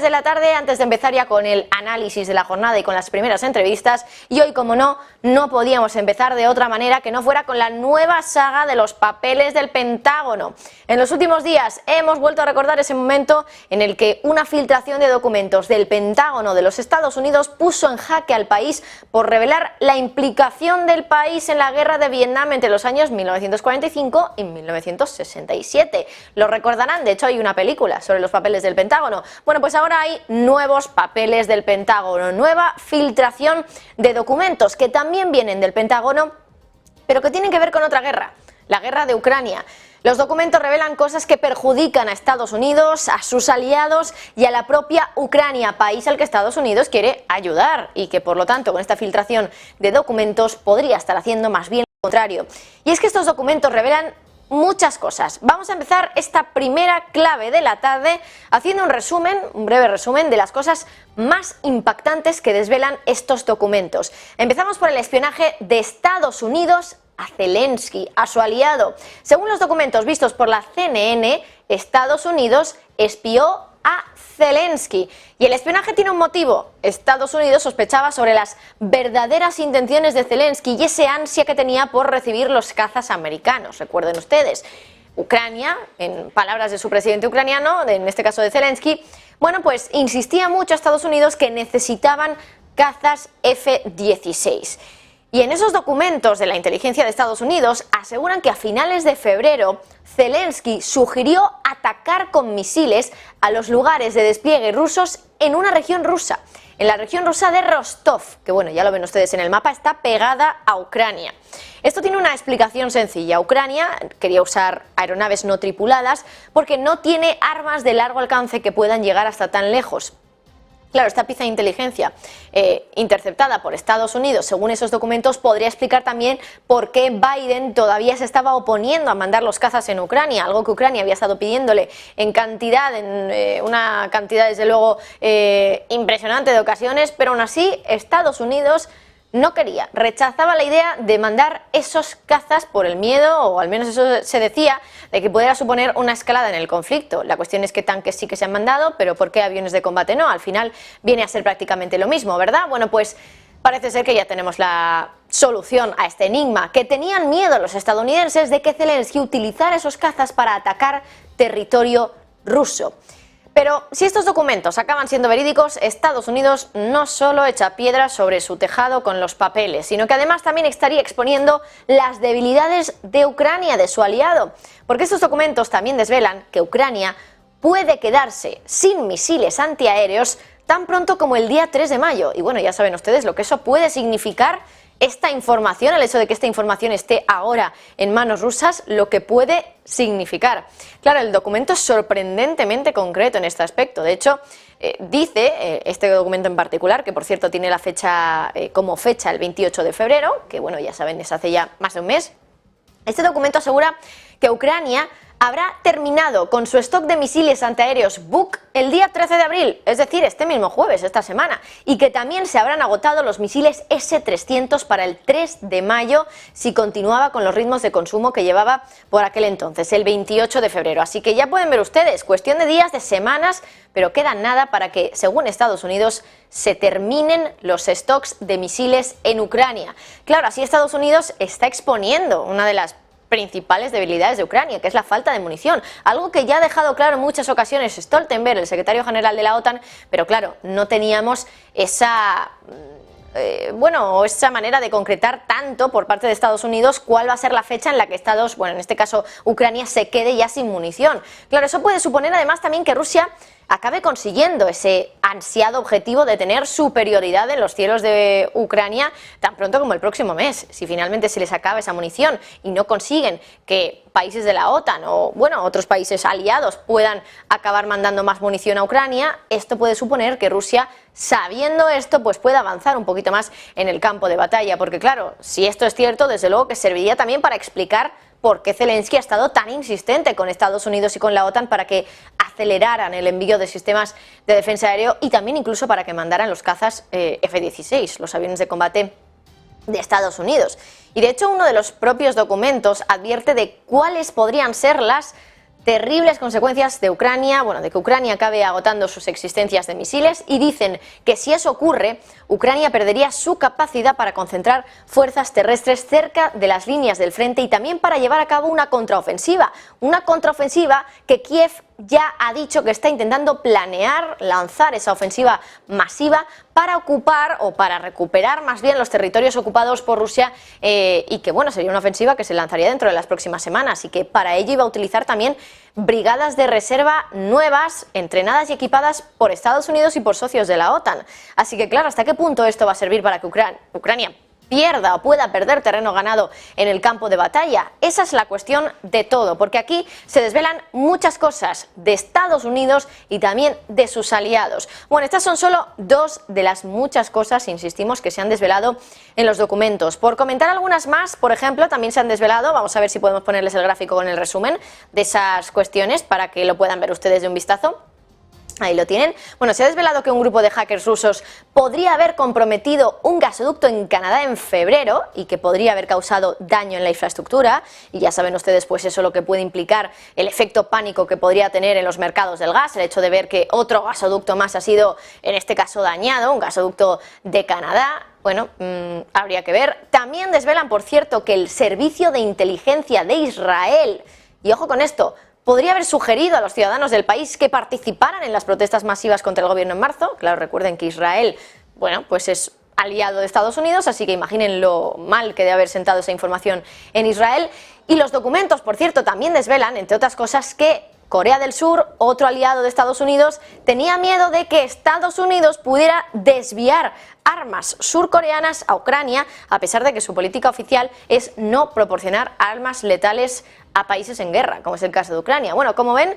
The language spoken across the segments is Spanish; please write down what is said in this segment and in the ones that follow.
De la tarde, antes de empezar ya con el análisis de la jornada y con las primeras entrevistas, y hoy, como no podíamos empezar de otra manera que no fuera con la nueva saga de los papeles del Pentágono. En los últimos días hemos vuelto a recordar ese momento en el que una filtración de documentos del Pentágono de los Estados Unidos puso en jaque al país por revelar la implicación del país en la guerra de Vietnam entre los años 1945 y 1967. Lo recordarán, de hecho hay una película sobre los papeles del Pentágono. Bueno, pues ahora hay nuevos papeles del Pentágono, nueva filtración de documentos que también vienen del Pentágono, pero que tienen que ver con otra guerra, la guerra de Ucrania. Los documentos revelan cosas que perjudican a Estados Unidos, a sus aliados y a la propia Ucrania, país al que Estados Unidos quiere ayudar y que, por lo tanto, con esta filtración de documentos podría estar haciendo más bien lo contrario. Y es que estos documentos revelan muchas cosas. Vamos a empezar esta primera clave de la tarde haciendo un breve resumen de las cosas más impactantes que desvelan estos documentos. Empezamos por el espionaje de Estados Unidos a Zelensky, a su aliado. Según los documentos vistos por la CNN, Estados Unidos espió a Zelensky. Y el espionaje tiene un motivo. Estados Unidos sospechaba sobre las verdaderas intenciones de Zelensky y ese ansia que tenía por recibir los cazas americanos. Recuerden ustedes, Ucrania, en palabras de su presidente ucraniano, en este caso de Zelensky, bueno, pues insistía mucho a Estados Unidos que necesitaban cazas F-16. Y en esos documentos de la inteligencia de Estados Unidos aseguran que a finales de febrero Zelensky sugirió atacar con misiles a los lugares de despliegue rusos en una región rusa, en la región rusa de Rostov, que bueno, ya lo ven ustedes en el mapa, está pegada a Ucrania. Esto tiene una explicación sencilla. Ucrania quería usar aeronaves no tripuladas porque no tiene armas de largo alcance que puedan llegar hasta tan lejos. Claro, esta pieza de inteligencia interceptada por Estados Unidos, según esos documentos, podría explicar también por qué Biden todavía se estaba oponiendo a mandar los cazas en Ucrania, algo que Ucrania había estado pidiéndole en cantidad, una cantidad desde luego impresionante de ocasiones, pero aún así Estados Unidos no quería, rechazaba la idea de mandar esos cazas por el miedo, o al menos eso se decía, de que pudiera suponer una escalada en el conflicto. La cuestión es que tanques sí que se han mandado, pero ¿por qué aviones de combate no? Al final viene a ser prácticamente lo mismo, ¿verdad? Bueno, pues parece ser que ya tenemos la solución a este enigma, que tenían miedo los estadounidenses de que Zelensky utilizara esos cazas para atacar territorio ruso. Pero si estos documentos acaban siendo verídicos, Estados Unidos no solo echa piedras sobre su tejado con los papeles, sino que además también estaría exponiendo las debilidades de Ucrania, de su aliado. Porque estos documentos también desvelan que Ucrania puede quedarse sin misiles antiaéreos tan pronto como el día 3 de mayo. Y bueno, ya saben ustedes lo que eso puede significar. Esta información, el hecho de que esta información esté ahora en manos rusas, lo que puede significar. Claro, el documento es sorprendentemente concreto en este aspecto. De hecho, dice este documento en particular, que por cierto tiene la fecha como fecha el 28 de febrero, que bueno, ya saben, es hace ya más de un mes. Este documento asegura que Ucrania habrá terminado con su stock de misiles antiaéreos Buk el día 13 de abril, es decir, este mismo jueves, esta semana, y que también se habrán agotado los misiles S-300 para el 3 de mayo si continuaba con los ritmos de consumo que llevaba por aquel entonces, el 28 de febrero. Así que ya pueden ver ustedes, cuestión de días, de semanas, pero queda nada para que, según Estados Unidos, se terminen los stocks de misiles en Ucrania. Claro, así Estados Unidos está exponiendo una de las principales debilidades de Ucrania, que es la falta de munición, algo que ya ha dejado claro en muchas ocasiones Stoltenberg, el secretario general de la OTAN, pero claro, no teníamos esa esa manera de concretar tanto por parte de Estados Unidos cuál va a ser la fecha en la que en este caso Ucrania, se quede ya sin munición. Claro, eso puede suponer además también que Rusia acabe consiguiendo ese ansiado objetivo de tener superioridad en los cielos de Ucrania tan pronto como el próximo mes. Si finalmente se les acaba esa munición y no consiguen que países de la OTAN o otros países aliados puedan acabar mandando más munición a Ucrania, esto puede suponer que Rusia, sabiendo esto, pues pueda avanzar un poquito más en el campo de batalla, porque claro, si esto es cierto, desde luego que serviría también para explicar por qué Zelensky ha estado tan insistente con Estados Unidos y con la OTAN para que aceleraran el envío de sistemas de defensa aéreo y también incluso para que mandaran los cazas F-16, los aviones de combate de Estados Unidos. Y de hecho uno de los propios documentos advierte de cuáles podrían ser las terribles consecuencias de Ucrania, de que Ucrania acabe agotando sus existencias de misiles, y dicen que si eso ocurre, Ucrania perdería su capacidad para concentrar fuerzas terrestres cerca de las líneas del frente y también para llevar a cabo una contraofensiva que Kiev ya ha dicho que está intentando planear lanzar esa ofensiva masiva para ocupar o para recuperar más bien los territorios ocupados por Rusia, y que sería una ofensiva que se lanzaría dentro de las próximas semanas, y que para ello iba a utilizar también brigadas de reserva nuevas, entrenadas y equipadas por Estados Unidos y por socios de la OTAN. Así que claro, ¿hasta qué punto esto va a servir para que Ucrania pierda o pueda perder terreno ganado en el campo de batalla? Esa es la cuestión de todo, porque aquí se desvelan muchas cosas de Estados Unidos y también de sus aliados. Estas son solo dos de las muchas cosas, insistimos, que se han desvelado en los documentos. Por comentar algunas más, por ejemplo, también se han desvelado, vamos a ver si podemos ponerles el gráfico con el resumen de esas cuestiones para que lo puedan ver ustedes de un vistazo. Ahí lo tienen. Se ha desvelado que un grupo de hackers rusos podría haber comprometido un gasoducto en Canadá en febrero y que podría haber causado daño en la infraestructura, y ya saben ustedes pues eso lo que puede implicar el efecto pánico que podría tener en los mercados del gas, el hecho de ver que otro gasoducto más ha sido en este caso dañado, un gasoducto de Canadá. Habría que ver. También desvelan, por cierto, que el servicio de inteligencia de Israel, y ojo con esto, podría haber sugerido a los ciudadanos del país que participaran en las protestas masivas contra el gobierno en marzo. Claro, recuerden que Israel, pues es aliado de Estados Unidos, así que imaginen lo mal que debe haber sentado esa información en Israel. Y los documentos, por cierto, también desvelan, entre otras cosas, que Corea del Sur, otro aliado de Estados Unidos, tenía miedo de que Estados Unidos pudiera desviar armas surcoreanas a Ucrania, a pesar de que su política oficial es no proporcionar armas letales a países en guerra, como es el caso de Ucrania. Como ven,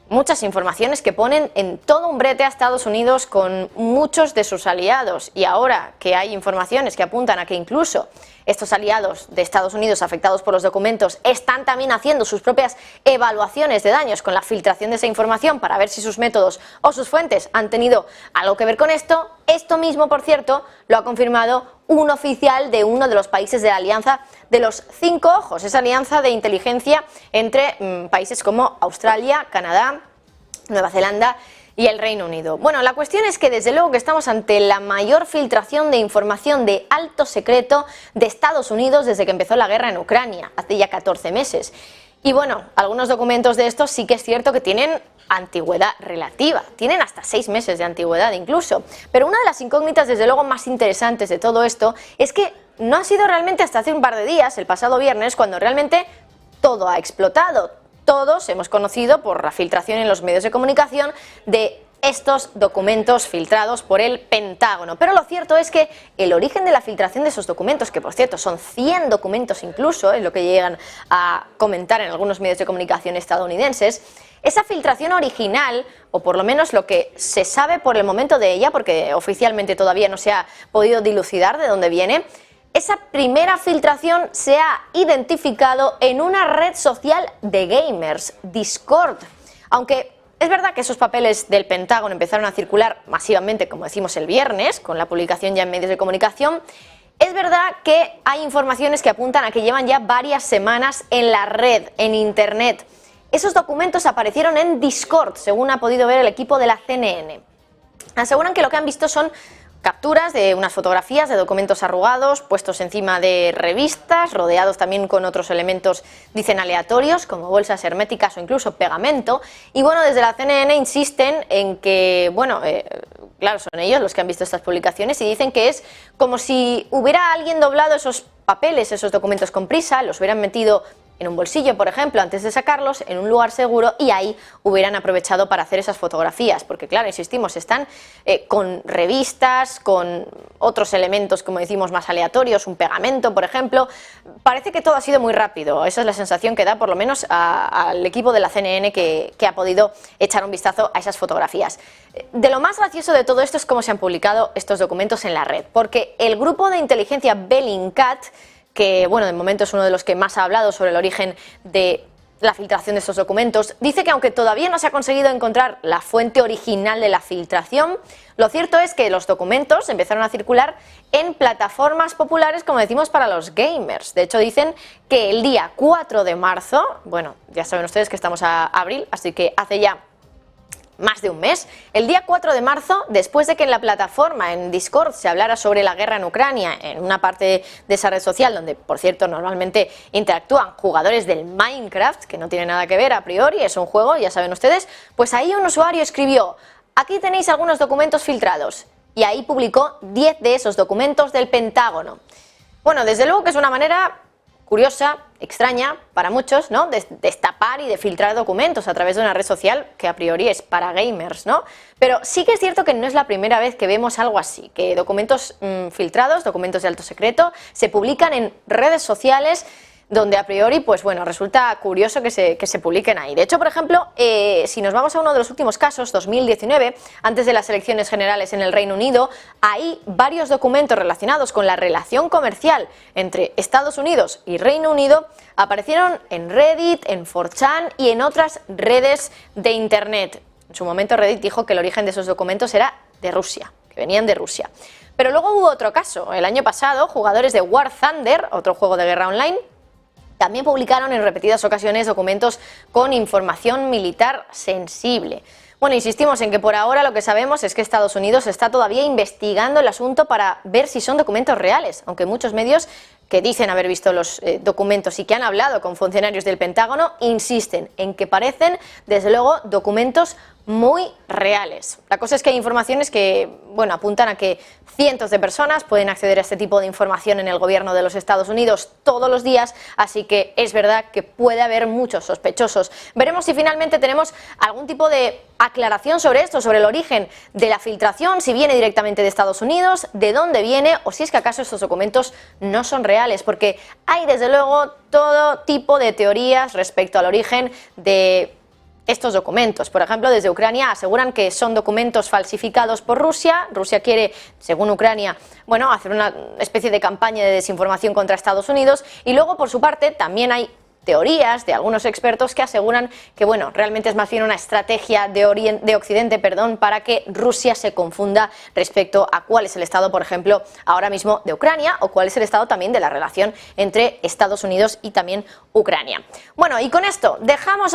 muchas informaciones que ponen en todo un brete a Estados Unidos con muchos de sus aliados, y ahora que hay informaciones que apuntan a que incluso estos aliados de Estados Unidos afectados por los documentos están también haciendo sus propias evaluaciones de daños con la filtración de esa información para ver si sus métodos o sus fuentes han tenido algo que ver con esto. Esto mismo, por cierto, lo ha confirmado un oficial de uno de los países de la Alianza de los Cinco Ojos, esa alianza de inteligencia entre países como Australia, Canadá, Nueva Zelanda y el Reino Unido. La cuestión es que desde luego que estamos ante la mayor filtración de información de alto secreto de Estados Unidos desde que empezó la guerra en Ucrania, hace ya 14 meses. Y algunos documentos de estos sí que es cierto que tienen antigüedad relativa, tienen hasta 6 meses de antigüedad incluso. Pero una de las incógnitas desde luego más interesantes de todo esto es que no ha sido realmente hasta hace un par de días, el pasado viernes, cuando realmente todo ha explotado. Todos hemos conocido por la filtración en los medios de comunicación de estos documentos filtrados por el Pentágono. Pero lo cierto es que el origen de la filtración de esos documentos, que por cierto son 100 documentos incluso, es lo que llegan a comentar en algunos medios de comunicación estadounidenses, esa filtración original, o por lo menos lo que se sabe por el momento de ella, porque oficialmente todavía no se ha podido dilucidar de dónde viene, esa primera filtración se ha identificado en una red social de gamers, Discord. Aunque es verdad que esos papeles del Pentágono empezaron a circular masivamente, como decimos, el viernes, con la publicación ya en medios de comunicación, es verdad que hay informaciones que apuntan a que llevan ya varias semanas en la red, en Internet. Esos documentos aparecieron en Discord, según ha podido ver el equipo de la CNN. Aseguran que lo que han visto son capturas de unas fotografías de documentos arrugados, puestos encima de revistas, rodeados también con otros elementos, dicen, aleatorios, como bolsas herméticas o incluso pegamento. Y desde la CNN insisten en que, claro, son ellos los que han visto estas publicaciones, y dicen que es como si hubiera alguien doblado esos papeles, esos documentos con prisa, los hubieran metido en un bolsillo, por ejemplo, antes de sacarlos, en un lugar seguro, y ahí hubieran aprovechado para hacer esas fotografías, porque claro, insistimos, están con revistas, con otros elementos, como decimos, más aleatorios, un pegamento, por ejemplo. Parece que todo ha sido muy rápido, esa es la sensación que da por lo menos al equipo de la CNN que ha podido echar un vistazo a esas fotografías. De lo más gracioso de todo esto es cómo se han publicado estos documentos en la red, porque el grupo de inteligencia Bellingcat, que de momento es uno de los que más ha hablado sobre el origen de la filtración de estos documentos. Dice que aunque todavía no se ha conseguido encontrar la fuente original de la filtración, lo cierto es que los documentos empezaron a circular en plataformas populares, como decimos, para los gamers. De hecho, dicen que el día 4 de marzo, bueno, ya saben ustedes que estamos a abril, así que hace ya más de un mes, el día 4 de marzo, después de que en la plataforma, en Discord, se hablara sobre la guerra en Ucrania, en una parte de esa red social donde, por cierto, normalmente interactúan jugadores del Minecraft, que no tiene nada que ver a priori, es un juego, ya saben ustedes, pues ahí un usuario escribió: aquí tenéis algunos documentos filtrados, y ahí publicó 10 de esos documentos del Pentágono. Bueno, desde luego que es una manera curiosa, extraña para muchos, ¿no?, de destapar y de filtrar documentos a través de una red social que a priori es para gamers, ¿no? Pero sí que es cierto que no es la primera vez que vemos algo así, que documentos filtrados, documentos de alto secreto, se publican en redes sociales donde a priori, pues bueno, resulta curioso que se publiquen ahí. De hecho, por ejemplo, si nos vamos a uno de los últimos casos, 2019, antes de las elecciones generales en el Reino Unido, hay varios documentos relacionados con la relación comercial entre Estados Unidos y Reino Unido, aparecieron en Reddit, en 4chan y en otras redes de Internet. En su momento Reddit dijo que el origen de esos documentos era de Rusia, que venían de Rusia. Pero luego hubo otro caso. El año pasado, jugadores de War Thunder, otro juego de guerra online, también publicaron en repetidas ocasiones documentos con información militar sensible. Bueno, insistimos en que por ahora lo que sabemos es que Estados Unidos está todavía investigando el asunto para ver si son documentos reales, aunque muchos medios que dicen haber visto los documentos y que han hablado con funcionarios del Pentágono insisten en que parecen, desde luego, documentos muy reales. La cosa es que hay informaciones que, bueno, apuntan a que cientos de personas pueden acceder a este tipo de información en el gobierno de los Estados Unidos todos los días, así que es verdad que puede haber muchos sospechosos. Veremos si finalmente tenemos algún tipo de aclaración sobre esto, sobre el origen de la filtración, si viene directamente de Estados Unidos, de dónde viene o si es que acaso estos documentos no son reales, porque hay desde luego todo tipo de teorías respecto al origen de estos documentos. Por ejemplo, desde Ucrania aseguran que son documentos falsificados por Rusia. Rusia quiere, según Ucrania, bueno, hacer una especie de campaña de desinformación contra Estados Unidos. Y luego, por su parte, también hay teorías de algunos expertos que aseguran que, bueno, realmente es más bien una estrategia de Occidente, para que Rusia se confunda respecto a cuál es el estado, por ejemplo, ahora mismo de Ucrania, o cuál es el estado también de la relación entre Estados Unidos y también Ucrania. Bueno, y con esto dejamos a